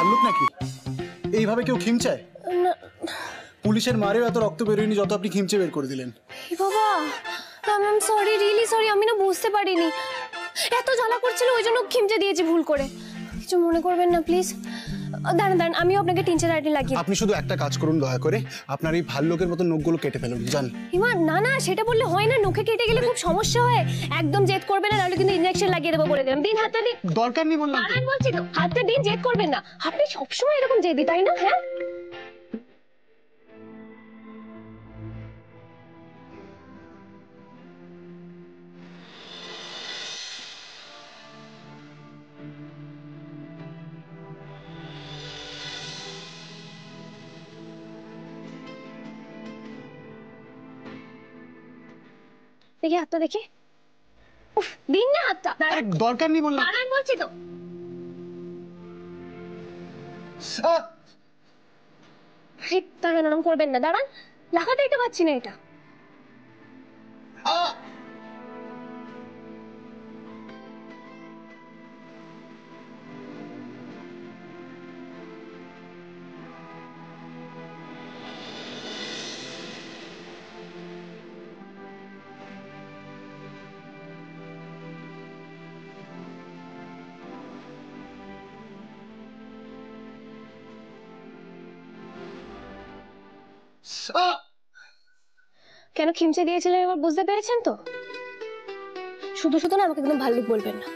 ভাল্লুক নাকি? এইভাবে কেউ খিমচায়? পুলিশের মারেও এত রক্ত বেরোয়নি যত আপনি খিমচে বের করে দিলেন। বাবা I am sorry, really sorry, আমি না বুঝতে পারিনি। এত জ্বালা করছিল ওই জন্য খিমচে দিয়েছি ভুল করে। কিছু মনে করবেন না প্লিজ। দাঁড়ান দাঁড়ান, আমিও আপনাকে টিনচার আইডি লাগিয়ে। আপনি শুধু একটা কাজ করুন দয়া করে, আপনার এই ভাল্লুকের মতো নখগুলো কেটে ফেলুন। জান হিমা, না না সেটা বললে হয় না, নখে কেটে গেলে খুব সমস্যা হয়। একদম জেদ করবেন না, তাহলে কিন্তু ইনজেকশন লাগিয়ে দেবো বলে দিলাম। দিন হাতটা দিন। দরকার নেই বললাম। দাঁড়ান বলছি তো, হাতটা দিন, জেদ করবেন না। আপনি সবসময় এরকম জেদি, তাই না? হ্যাঁ দেখি হাতটা দেখি। উফ, দিন না হাতটা। দরকার নেই বললাম। দাঁড়ান বলছি তো। দাঁড়ান, আরাম করবেন না, দাঁড়ান। লাগাতেই তো পাচ্ছি না এটা। কেন খিমচে দিয়েছিলেন এবার বুঝতে পেরেছেন তো? শুধু শুধু না আমাকে একদম ভাল্লুক বলবেন না।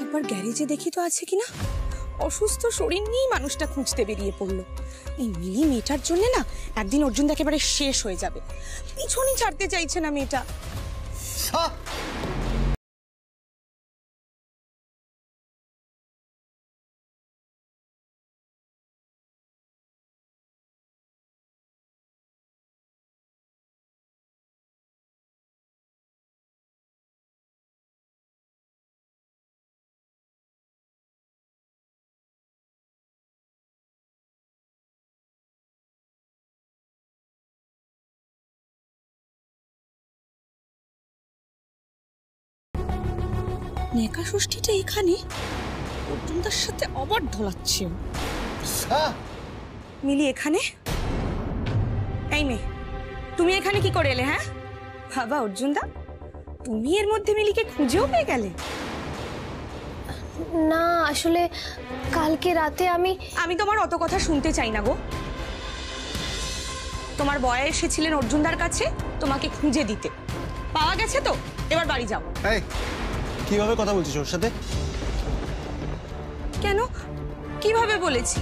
একবার গ্যারেজে দেখি তো আছে কিনা। অসুস্থ শরীর নিয়েই মানুষটা খুঁজতে বেরিয়ে পড়লো। এই মিলি মেয়েটার জন্য না একদিন অর্জুন একেবারে শেষ হয়ে যাবে। পিছনই ছাড়তে চাইছে না মেয়েটা। নেকা ষষ্ঠীটা এখানে অর্জুনদার সাথে আবার ঢলাচ্ছে। মিলি এখানে? এই মেয়ে, তুমি এখানে কি করে এলে? হ্যাঁ বাবা অর্জুনদা, তুমি এর মধ্যে মিলিকে খুঁজেও পেয়ে গেলে? না আসলে কালকে রাতে আমি তোমার অত কথা শুনতে চাই না গো। তোমার বয় এসেছিলেন অর্জুনদার কাছে তোমাকে খুঁজে দিতে, পাওয়া গেছে তো, এবার বাড়ি যাও। এই কিভাবে কথা বলছিস ওর সাথে? কেন কিভাবে বলেছি?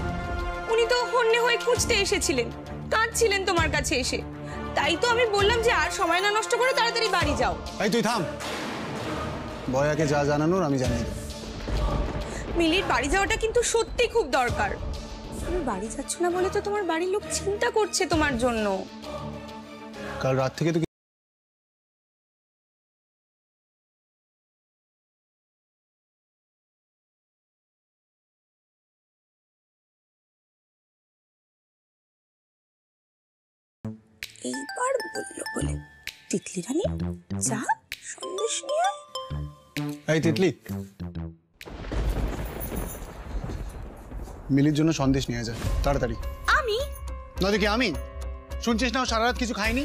উনি তো হন্যে হয়ে খুঁজতে এসেছিলেন, কাঁদছিলেন তোমার কাছে এসে। তাই তো আমি বললাম যে আর সময় না নষ্ট করে তাড়াতাড়ি বাড়ি যাও। এই তুই থাম, বয়াকে যা জানানোর আমি জানিয়ে দেব। মিলির বাড়ি যাওয়াটা কিন্তু সত্যি খুব দরকার। তুমি বাড়ি যাচ্ছ না বলে তো তোমার বাড়ির লোক চিন্তা করছে তোমার জন্য। কাল রাত থেকে তো এইবার বললো বলে তিতলি রানী যা সন্দেশ নিয়ে। এই তিতলি, মিলির জন্য সন্দেশ নিয়ে যা তাড়াতাড়ি। আমি নয়তো কি আমি? শুনছিস না ও সারা রাত কিছু খাইনি?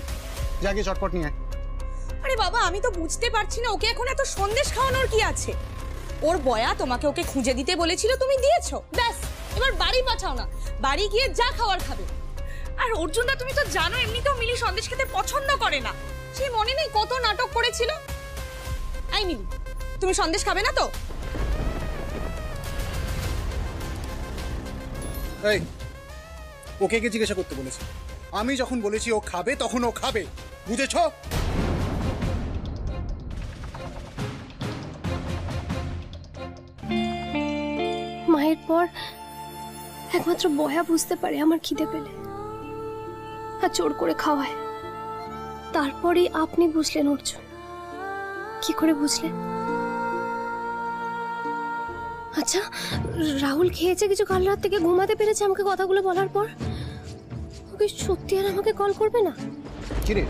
যা গিয়ে চটপট নিয়ে আয়। আরে বাবা আমি তো বুঝতে পারছি না ওকে এখন এত সন্দেশ খাওয়ানোর কি আছে। ওর বয়া তোমাকে ওকে খুঁজে দিতে বলেছিল, তুমি দিয়েছো, ব্যাস এবার বাড়ি পাঠাও না, বাড়ি গিয়ে যা খাওয়ার খাবে। আর অর্জুনদা তুমি তো জানো এমনিতেও মিলি সন্দেশ খেতে পছন্দ করে না। সে মনে নেই কত নাটক করেছিল। এই মিলি তুমি সন্দেশ খাবে না তো? এই ওকে কে জিজ্ঞাসা করতে বলেছি? আমি যখন বলেছি ও খাবে তখন ও খাবে, বুঝেছো? মায়ের পর একমাত্র বয়া বুঝতে পারে আমার খিদে পেলে, আর জোর করে খাওয়ায়। তারপরেই আপনি বুঝলেন অর্জুন। কি করে বুঝলেন? আচ্ছা রাহুল খেয়েছে কিছু, কাল রাত থেকে ঘুমাতে পেরেছে আমাকে কথাগুলো বলার পর? ওকে সত্যি আর আমাকে কল করবে না? কি রে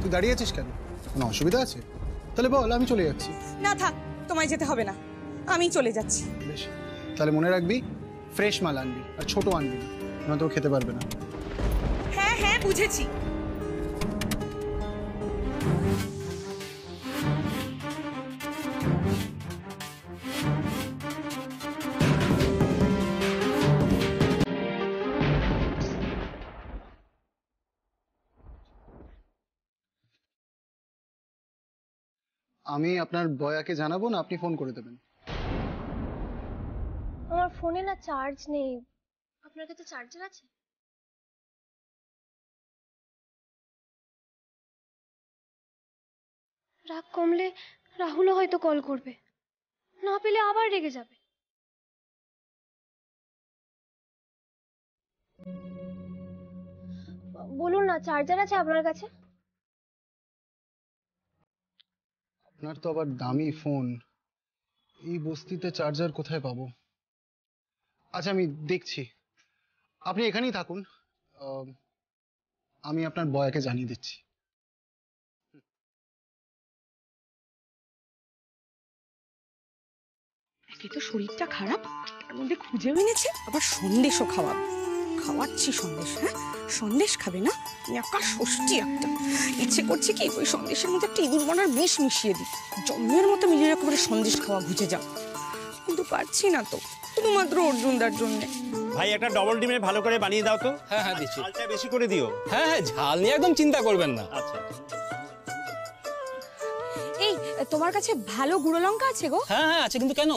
তুই দাঁড়িয়ে আছিস কেন? কোনো অসুবিধা আছে? তাহলে বল, আমি চলে যাচ্ছি। না থাক, তোমায় যেতে হবে না, আমি চলে যাচ্ছি। বেশ, তাহলে মনে রাখবি ফ্রেশ মাল আনবি, আর ছোট আনবি না, নয়তো ও খেতে পারবে না। হ্যাঁ হ্যাঁ বুঝেছি। আমি আপনার বয়াকে জানাবো না আপনি ফোন করে দেবেন? আমার ফোনে না চার্জ নেই। আপনার কাছে চার্জার আছে? রাগ কমলে রাহুলও হয়তো কল করবে, না পেলে আবার রেগে যাবে। বলুন না, চার্জার আছে আপনার কাছে? আপনার তো আবার দামি ফোন, এই বস্তিতে চার্জার কোথায় পাবো? আচ্ছা, আমি দেখছি, আপনি এখানেই থাকুন, আমি আপনার বয়াকে জানিয়ে দিচ্ছি। একে তো শরীরটা খারাপ, তার মধ্যে খুঁজেও এনেছে, আবার সন্দেশও খাওয়াবে। খাওয়াচ্ছি সন্দেশ, হ্যাঁ সন্দেশ খাবে না? একা ষষ্ঠী একটা। ইচ্ছে করছে কি ওই সন্দেশের মধ্যে একটা ইঁদুর বানার বিষ মিশিয়ে দিই, জন্মের মতো মিলিয়ে একেবারে সন্দেশ খাওয়া বুঝে যাও। কিন্তু পারছি না তো, শুধুমাত্র অর্জুনদার জন্যে। ভাই একটা ডবল ডিমের ভালো করে বানিয়ে দাও তো। হ্যাঁ হ্যাঁ দিচ্ছি। ঝালটা বেশি করে দিও। হ্যাঁ হ্যাঁ, ঝাল নিয়ে একদম চিন্তা করবেন না। আচ্ছা। এই তোমার কাছে ভালো গুঁড়ো লঙ্কা আছে গো? হ্যাঁ হ্যাঁ আছে, কিন্তু কেন?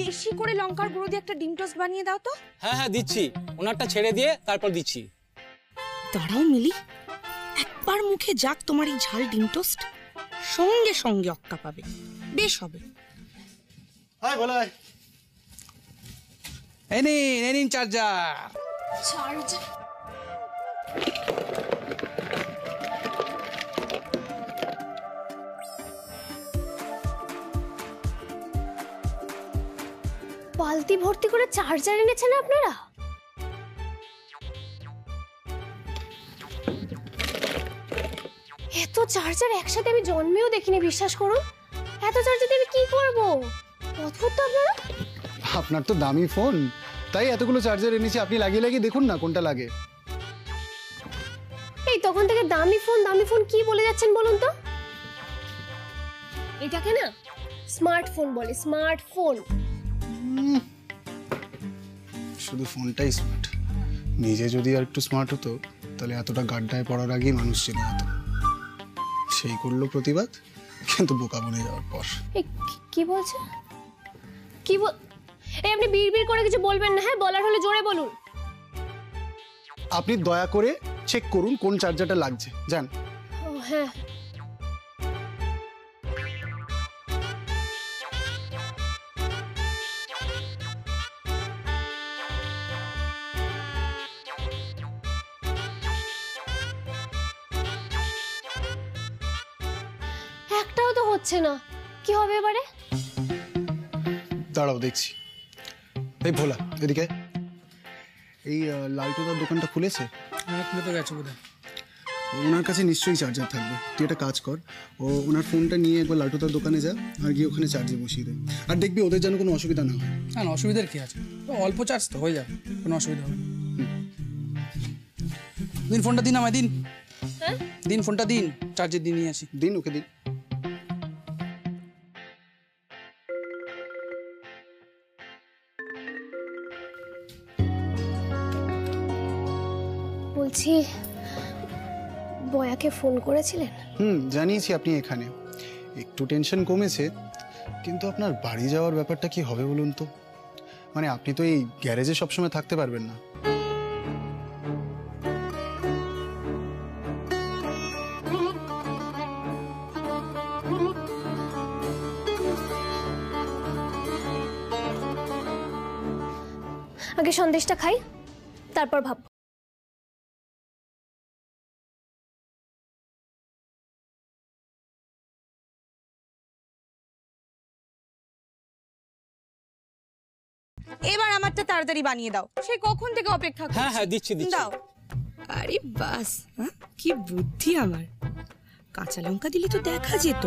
বেশি করে লঙ্কার গুঁড়ো দিয়ে একটা ডিম টোস্ট বানিয়ে দাও তো। হ্যাঁ হ্যাঁ দিচ্ছি, ওনারটা ছেড়ে দিয়ে তারপর দিচ্ছি। দাঁড়াও মিলি, একবার মুখে যাক তোমার এই ঝাল ডিম টোস্ট, সঙ্গে সঙ্গে অক্কা পাবে, বেশ হবে। হাই বলাই, এই নিন চার্জার। চার্জার? বালতি ভর্তি করে চার্জার এনেছেন আপনারা? এত চার্জার একসাথে আমি জন্মেও দেখিনি, বিশ্বাস করুন। এত চার্জার দিয়ে আমি কি করব? অদ্ভুত তো আপনারা। আপনার তো দামি ফোন, তাই এতগুলো চার্জার এনেছি, আপনি লাগিয়ে লাগিয়ে দেখুন না কোনটা লাগে। এই তখন থেকে দামি ফোন কি বলে যাচ্ছেন বলুন তো? এটাকে না স্মার্টফোন বলে, স্মার্টফোন। শুধু ফোনটাই স্মার্ট, নিজে যদি আর একটু স্মার্ট হতো তাহলে এতটা গাড্ডায় পড়ার আগেই মানুষ চেনে যেত। সেই করলো প্রতিবাদ, কিন্তু বোকা বনে যাওয়ার পর। কি বলছেন? এই আপনি বিড়বিড় করে কিছু বলবেন না, হ্যাঁ বলার হলে জোরে বলুন। আপনি দয়া করে চেক করুন কোন চার্জারটা লাগছে, যান। ও হ্যাঁ, একটাও তো হচ্ছে না, কি হবে এবারে? দাঁড়াও দেখছি। এই ভোলা, এদিকে। এই লালটুদার দোকানটা খুলেছে? খুলে তো গেছে বোধহয়। ওনার কাছে নিশ্চয়ই চার্জার থাকবে। তুই একটা কাজ কর, ওনার ফোনটা নিয়ে একবার লালটুদার দোকানে যা, আর গিয়ে ওখানে চার্জে বসিয়ে দে। আর দেখবি ওদের যেন কোনো অসুবিধা না হয়। না না, অসুবিধার কি আছে, অল্প চার্জ তো হয়ে যাবে, কোনো অসুবিধা হবে না। দিন ফোনটা দিন আমায়, দিন দিন ফোনটা দিন, চার্জে দিয়ে নিয়ে আসি। দিন, ওকে দিন। বলছি, বয়াকে ফোন করেছিলেন? জানিয়েছি আপনি এখানে। একটু টেনশন কমেছে, কিন্তু আপনার বাড়ি যাওয়ার ব্যাপারটা কি হবে বলুন তো? মানে আপনি তো এই গ্যারেজে সবসময় থাকতে পারবেন না। আগে সন্দেশটা খাই, তারপর ভাব। এবার আমারটা তাড়াতাড়ি বানিয়ে দাও, সেই কখন থেকে অপেক্ষা করছি। হ্যাঁ হ্যাঁ দিচ্ছি দাও। আরে বাস, কি বুদ্ধি আমার। কাঁচা লঙ্কা দিলে তো দেখা যেত,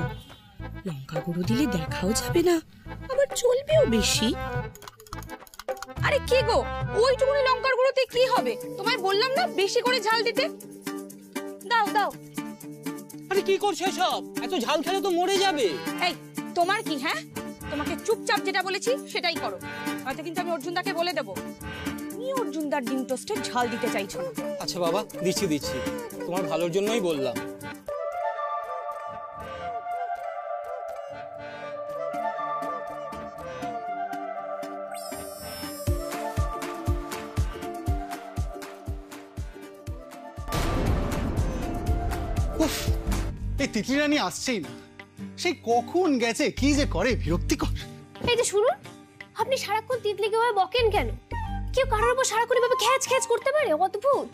লঙ্কা গুঁড়ো দিলে দেখাও যাবে না, আবার চলবেও বেশি। আরে কি গো, ওইটুকুনি লঙ্কার গুঁড়োতে কি হবে? তোমায় বললাম না বেশি করে ঝাল দিতে। দাও দাও। আরে কি করছো সব? এত ঝাল খেলে তো মরে যাবে। এই তোমার কি? হ্যাঁ, তোমাকে চুপচাপ যেটা বলেছি সেটাই করো, হয়তো কিন্তু আমি অর্জুনদাকে বলে দেবো তুমি অর্জুনদার ডিম টোস্টে ঝাল দিতে চাইছো না। আচ্ছা বাবা, দিচ্ছি দিচ্ছি, তোমার ভালোর জন্যই বললাম। উফ, এই তিতলি রানী আসছেই না। সেই কখন গেছে, কি যে করে, বিরক্তিকর। এই যে শুনুন, আপনি সারাক্ষণ তিতলিকে ভাবে বকেন কেন? কেউ কারোর উপর সারাক্ষণ এভাবে খ্যাচ খ্যাচ করতে পারে? অদ্ভুত।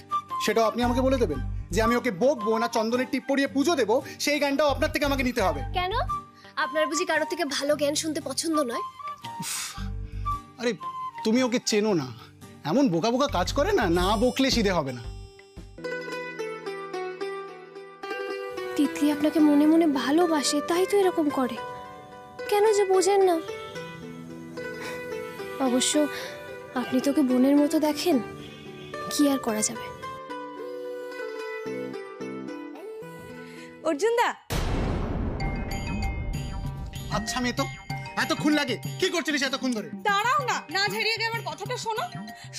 সেটাও আপনি আমাকে বলে দেবেন যে আমি ওকে বকবো না চন্দনের টিপ পরিয়ে পুজো দেবো, সেই জ্ঞানটাও আপনার থেকে আমাকে নিতে হবে? কেন? আপনার বুঝি কারোর থেকে ভালো জ্ঞান শুনতে পছন্দ নয়? আরে তুমি ওকে চেনো না, এমন বোকা বোকা কাজ করে না, না বকলে সিধে হবে না। তিতলি আপনাকে মনে মনে ভালোবাসে, তাই তো এরকম করে। কেন যে বোঝেন না? অবশ্য আপনি তোকে বোনের মতো দেখেন, কি আর করা যাবে। অর্জুনদা, আচ্ছা মেয়ে তো এতক্ষণ লাগে, কি করছিলিস এতক্ষণ ধরে? দাঁড়াও না, না ঝেড়িয়ে দিয়ে আমার কথাটা শোনো।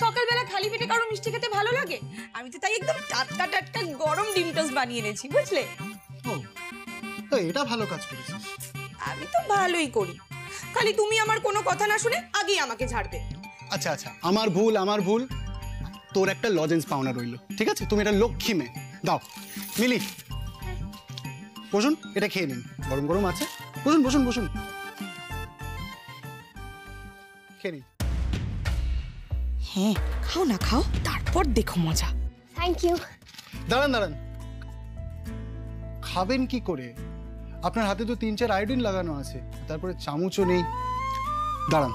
সকালবেলা খালি পেটে কারো মিষ্টি খেতে ভালো লাগে? আমি তো তাই একদম টাটকা টাটকা গরম ডিম টোস্ট বানিয়ে এনেছি, বুঝলে? ও তো এটা ভালো কাজ করেছিস। আমি তো ভালোই করি, খালি তুমি আমার কোনো কথা না শুনে আগেই আমাকে ঝাড়বে। আচ্ছা আচ্ছা, আমার ভুল আমার ভুল। তোর একটা লজেন্স পাওনা রইলো, ঠিক আছে? তুমি এটা লক্ষ্মী মেয়ে, দাও। মিলি বসুন, এটা খেয়ে নিন, গরম গরম আছে। বসুন বসুন বসুন, খেয়ে নিন। হ্যাঁ খাও না, খাও, তারপর দেখো মজা। Thank you. দাঁড়ান দাঁড়ান, খাবেন কি করে? আপনার হাতে তো 3-4 আয়োডিন লাগানো আছে, তারপরে চামচও নেই। দাঁড়ান,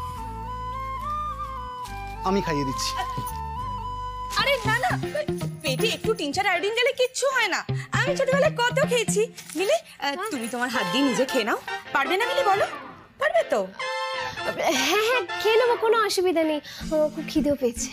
আমি খাইয়ে দিচ্ছি। আরে না না, পেটে একটু 3-4 আয়োডিন গেলে কিচ্ছু হয় না। আমি ছোটবেলায় কত খেয়েছি। মিলি, তুমি তোমার হাত দিয়ে নিজে খেয়ে নাও। পারবে না মিলি, বলো? পারবে তো? হ্যাঁ হ্যাঁ, খেয়ে নেবো, কোনো অসুবিধা নেই। আমার খুব খিদেও পেয়েছে।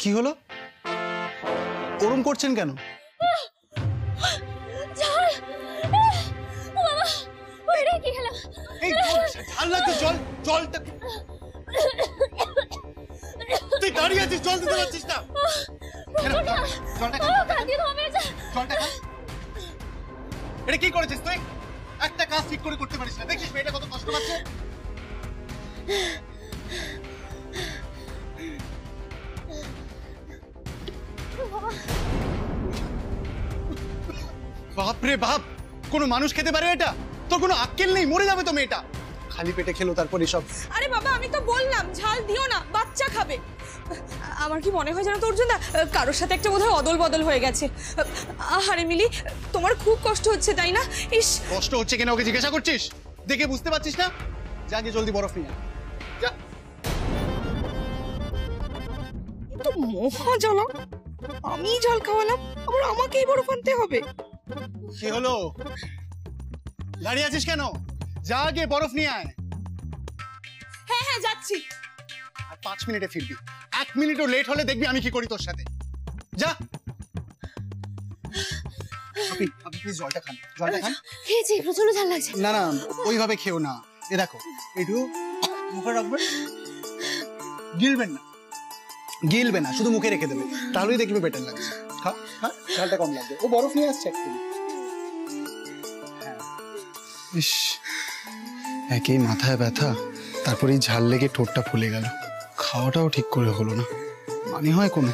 কি হলো? ওরম করছেন কেন? এই ঝাল লাগছে, জল জলটা। তুই দাঁড়িয়ে আছিস, জল দিতে পারছিস না? জলটা খা, জলটা খা। এটা কি করেছিস তুই? একটা কাজ ঠিক করে করতে পারিস না, দেখিস মেয়েটা কত কষ্ট পাচ্ছে। বাপরে বাপ, কোনো মানুষ খেতে পারে এটা? তোর কোনো আক্কেল নেই, মরে যাবে তো মেয়েটা। খালি পেটে খেলো, তারপর এসব। আরে বাবা, আমি তো বললাম ঝাল দিও না, বাচ্চা খাবে। আমার কি মনে হয় জানো তো অর্জুনদা, কারোর সাথে একটা বোধহয় অদল বদল হয়ে গেছে। আরে মিলি, তোমার খুব কষ্ট হচ্ছে তাই না? ইস, কষ্ট হচ্ছে কেন ওকে জিজ্ঞাসা করছিস? দেখে বুঝতে পারছিস না? যা গিয়ে জলদি বরফ নিয়ে আয়, যা। তো মহা জ্বালা, আমি জল খাওয়ালাম, আবার আমাকেই বরফ আনতে হবে। কি হলো? দাঁড়িয়ে আছিস কেন? যা গিয়ে বরফ নিয়ে আয়। হ্যাঁ হ্যাঁ যাচ্ছি। আর 5 মিনিটে ফিরবি। 1 মিনিটও লেট হলে দেখবি আমি কি করি তোর সাথে। যা। আপনি প্লিজ জলটা খান, জলটা খান। খেয়েছি, প্রচন্ড ঝাল লাগছে। না না, ওইভাবে খেও না। এ দেখো, একটু মুখে রাখবেন, গিলবেন না, গিলবে না, শুধু মুখে রেখে দেবে, তাহলেই দেখবে বেটার লাগছে। খা, হ্যাঁ, ঝালটা কম লাগবে। ও বরফ নিয়ে আসছে একটু। ইস, একই মাথায় ব্যথা, তারপরে ঝাল লেগে ঠোঁটটা ফুলে গেল। খাওয়াটাও ঠিক করে হলো না, মানে হয় কোনো।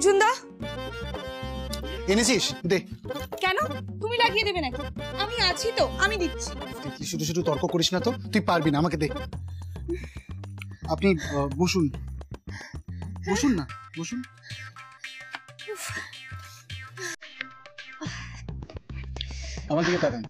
অর্জুন দা এনেছিস? দে। কেন তুমি লাগিয়ে দেবে নাকি? আমি আছি তো, আমি দিচ্ছি। তুই শুধু শুধু তর্ক করিস না তো, তুই পারবি না, আমাকে দে। আপনি বসুন, বসুন না, বসুন। আমার দিকে তাকান।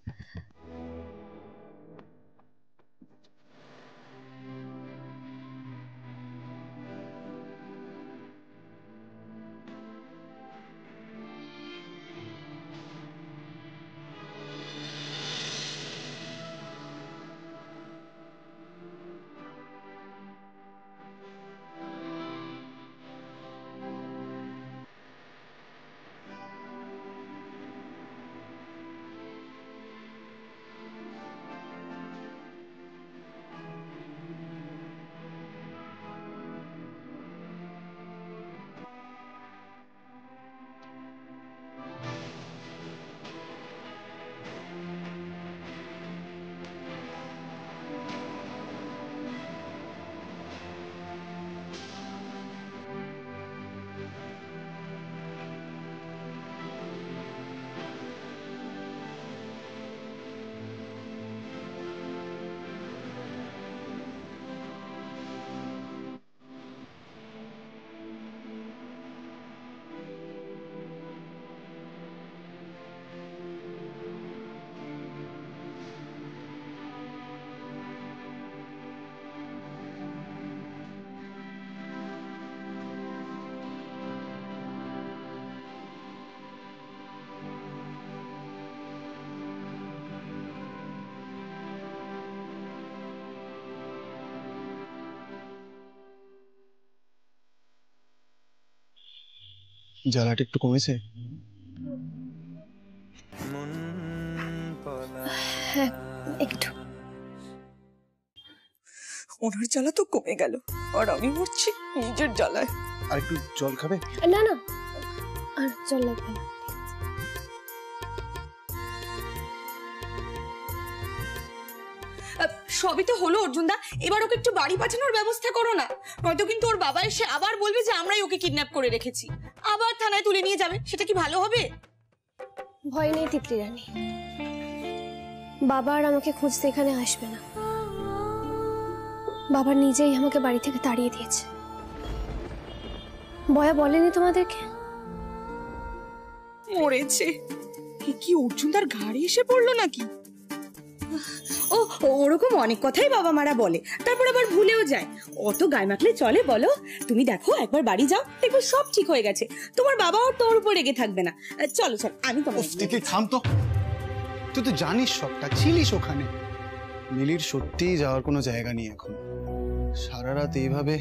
জ্বালাটা একটু কমেছে? হ্যাঁ একটু। ওনার জ্বালা তো কমে গেল, আর আমি মরছি নিজের জ্বালায়। আর একটু জল খাবে? না না, আর জল লাগবে না। সবই তো হলো অর্জুন দা, এবার ওকে একটু বাড়ি পাঠানোর ব্যবস্থা করো না, নয়তো কিন্তু ওর বাবা এসে আবার বলবে যে আমরাই ওকে কিডন্যাপ করে রেখেছি, আবার থানায় তুলে নিয়ে যাবে। সেটা কি ভালো হবে? ভয় নেই তিতলি রানী, বাবা আর আমাকে খুঁজতে এখানে আসবে না। বাবা নিজেই আমাকে বাড়ি থেকে তাড়িয়ে দিয়েছে। বয়া বলেনি তোমাদেরকে? মরেছে? কি অর্জুন তার ঘাড়ে এসে পড়লো নাকি? ও ওরকম অনেক কথাই বাবা মারা বলে, তারপর আবার ভুলেও যায়। অত গায়ে মাখলে চলে বলো? তুমি দেখো একবার বাড়ি যাও, দেখবে সব ঠিক হয়ে গেছে, তোমার বাবাও তোর উপর রেগে থাকবে না। চলো চল, আমি তোমার। তিতলি থাম তো, তুই তো জানিস সবটা, ছিলিস ওখানে। মিলির সত্যিই যাওয়ার কোনো জায়গা নেই এখন। সারা রাত এইভাবে,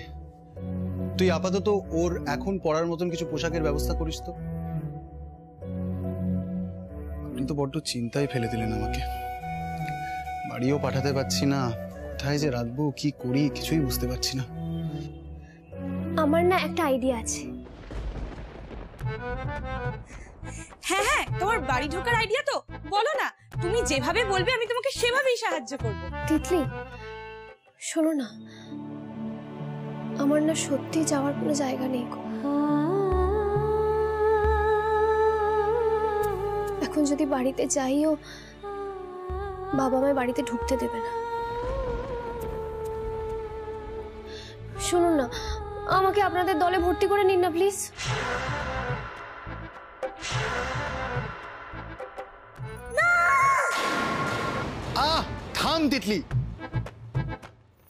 তুই আপাতত ওর এখন পড়ার মতন কিছু পোশাকের ব্যবস্থা করিস তো। আপনি তো বড্ড চিন্তায় ফেলে দিলেন আমাকে। বাড়িও পাঠাতে পারছি না, কোথায় যে রাখবো, কি করি কিছুই বুঝতে পারছি না। আমার না একটা আইডিয়া আছে। হ্যাঁ হ্যাঁ, তোমার বাড়ি ঢোকার আইডিয়া তো বলো না, তুমি যেভাবে বলবে আমি তোমাকে সেভাবেই সাহায্য করব। তিতলি শোনো না, আমার না সত্যি যাওয়ার কোনো জায়গা নেই গো। এখন যদি বাড়িতে যাইও, বাবা আমায় বাড়িতে ঢুকতে দেবে না। শুনুন না, আমাকে আপনাদের দলে ভর্তি করে নিন না প্লিজ। থাম তিতলি।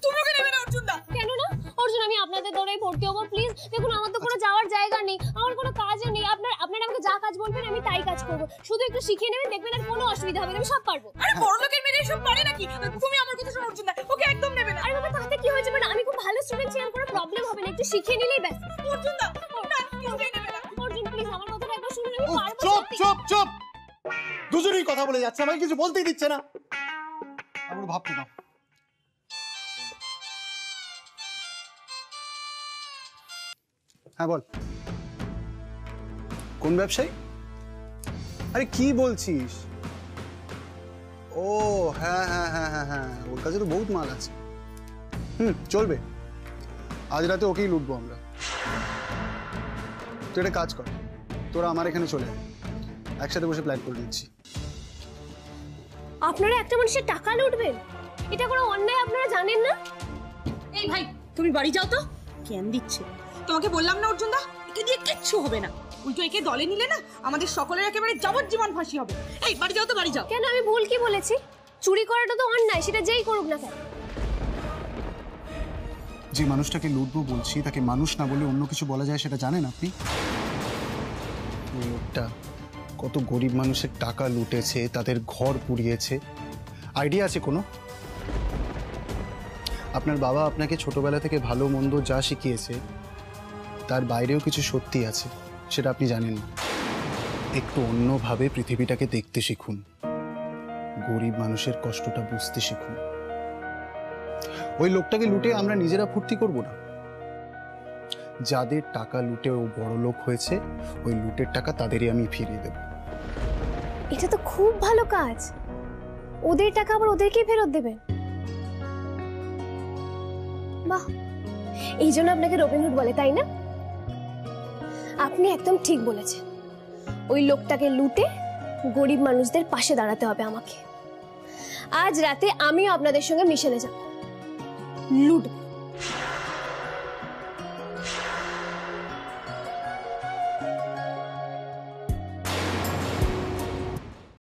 তুমি ওকে নেবে না অর্জুন দা? কেন না অর্জুন, আমি আপনাদের দলে ভর্তি হবো প্লিজ। দেখুন আমার তো কোনো যাওয়ার জায়গা নেই, আমার কোনো কাজও নেই। আপনারা আমাকে যা কাজ বলবেন আমি তাই কাজ করবো, শুধু একটু শিখিয়ে নেবেন, দেখবেন আর কোনো অসুবিধা হবে না, আমি সব পারবো। আরে বড় লোকের মেয়ে এসব পারে নাকি? তুমি আমার কথা শোনো অর্জুন দা, ওকে একদম নেবে না। আরে বাবা তাতে কি হয়েছে, মানে আমি খুব ভালো স্টুডেন্ট, ছিলাম, কোনো প্রবলেম হবে না, একটু শিখিয়ে নিলেই ব্যাস। অর্জুন দা না, কিছুই নেবে না। অর্জুন প্লিজ আমার কথাটা একবার শুনুন, আমি পারবো। চুপ চুপ চুপ, দুজনেই কথা বলে যাচ্ছে, আমাকে কিছু বলতেই দিচ্ছে না। আমার ভাবতে দাও। হ্যাঁ বল, কোন ব্যবসায়ী? আরে কি বলছিস? ও হ্যাঁ হ্যাঁ হ্যাঁ হ্যাঁ হ্যাঁ, ওর কাছে তো বহুত মাল আছে। চলবে, আজ রাতে ওকেই লুটবো আমরা। তো তুই একটা কাজ কর, তোরা আমার এখানে চলে আয়, একসাথে বসে প্ল্যান করে নিচ্ছি। আপনারা একটা মানুষের টাকা লুটবেন? এটা কোনো অন্যায় আপনারা জানেন না? এই ভাই তুমি বাড়ি যাও তো। কেন দিচ্ছে? তোমাকে বললাম না অর্জুন দা, একে দিয়ে কিচ্ছু হবে না। উল্টো একে দলে নিলে না আমাদের সকলের একেবারে যাবজ্জীবন ফাঁসি হবে। এই বাড়ি যাও তো, বাড়ি যাও। কেন, আমি ভুল কি বলেছি? চুরি করাটা তো অন্যায়, সেটা যেই করুক না কেন। যে মানুষটাকে লুটবো বলছি তাকে মানুষ না বলে অন্য কিছু বলা যায় সেটা জানেন আপনি? ওই লোকটা কত গরিব মানুষের টাকা লুটেছে, তাদের ঘর পুড়িয়েছে, আইডিয়া আছে কোনো? আপনার বাবা আপনাকে ছোটবেলা থেকে ভালো মন্দ যা শিখিয়েছে তার বাইরেও কিছু সত্যি আছে, সেটা আপনি জানেন না। একটু অন্যভাবে পৃথিবীটাকে দেখতে শিখুন, গরিব মানুষের কষ্টটা বুঝতে শিখুন। ওই লোকটাকে লুটে আমরা নিজেরা ফুর্তি করব না। যাদের টাকা লুটে ও বড় লোক হয়েছে, ওই লুটের টাকা তাদেরই আমি ফিরিয়ে দেব। এটা তো খুব ভালো কাজ। ওদের টাকা আবার ওদেরকেই ফেরত দেবেন? বাহ, এই জন্য আপনাকে রবিনহুড বলে, তাই না? আপনি একদম ঠিক বলেছেন। ওই লোকটাকে লুটে গরিব মানুষদের পাশে দাঁড়াতে হবে আমাকে। আজ রাতে আমিও আপনাদের সঙ্গে মিশনে যাব, লুটব।